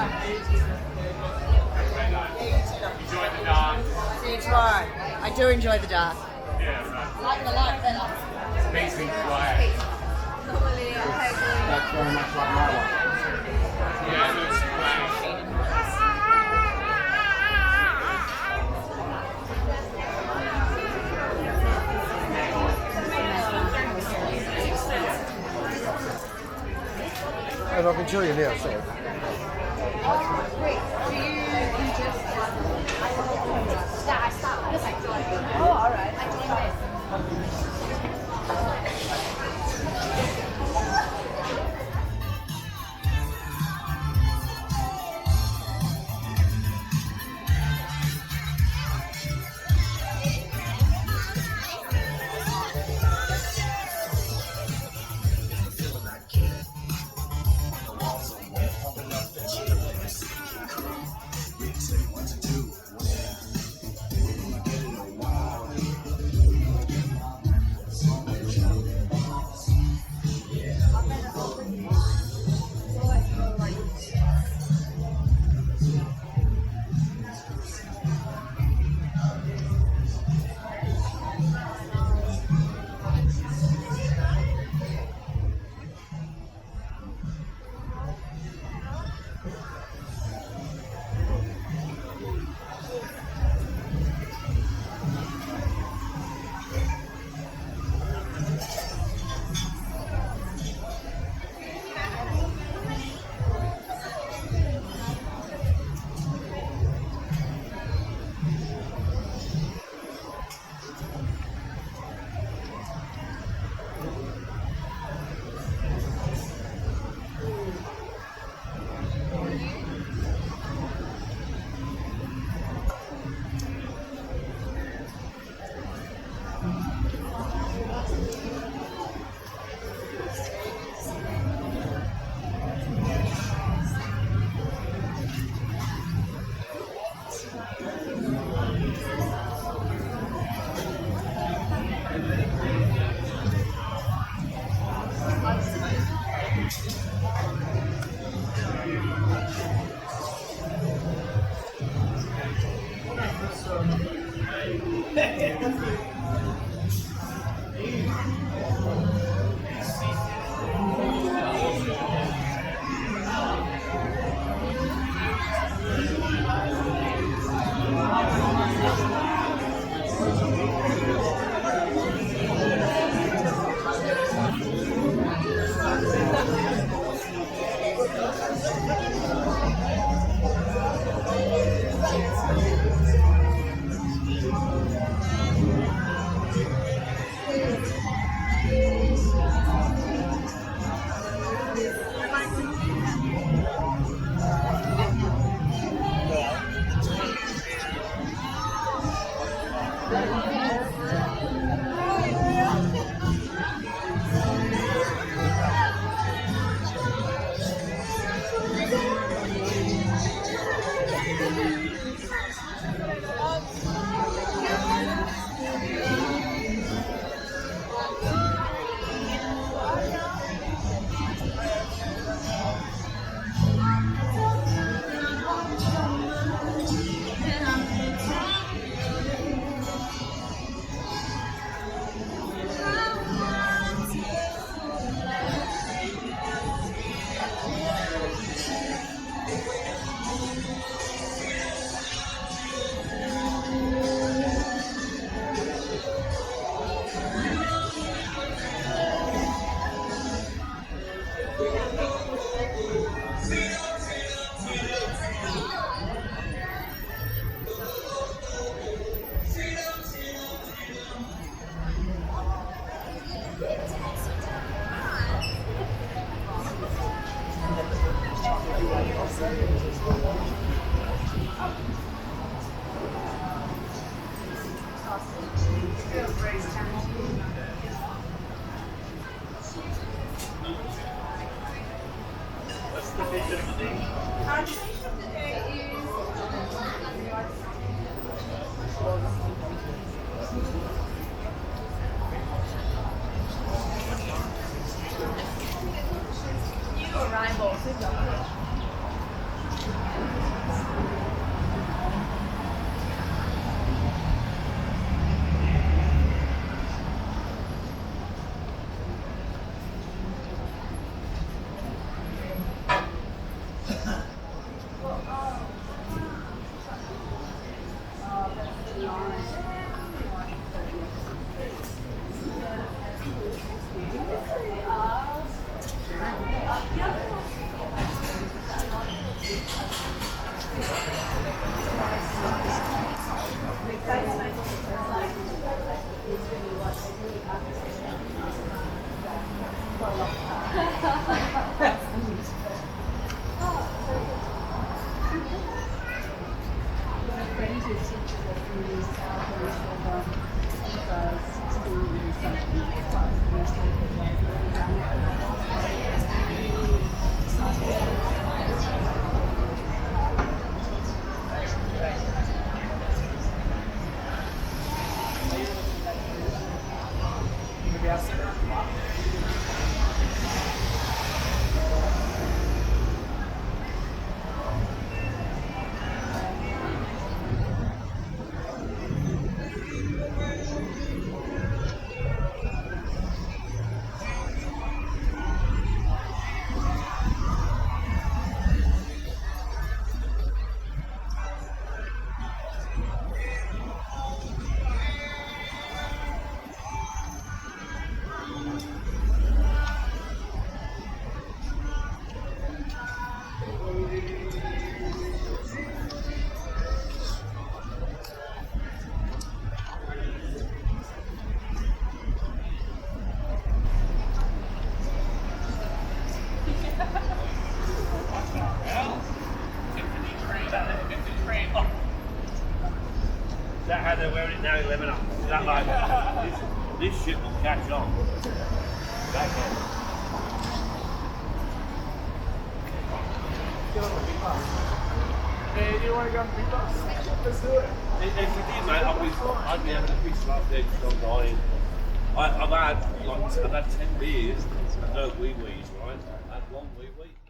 Enjoy the dark. See you tomorrow. I do enjoy the dark. Yeah, right. Like the light better. Makes me quiet. Normally, I That's very much like my one. Yeah, it looks quiet. And I can tell you now, so. Wait, do you just start with this? Oh, alright. I joined this. they're wearing it now 11 up. Is that like, this shit will catch on. Back on. Hey, do you want to go pick up? Let's do it. If we did, mate, I'd be having a piss like that because I'm dying. I've had 10 beers and no wee-wees, right? I had one wee-wee.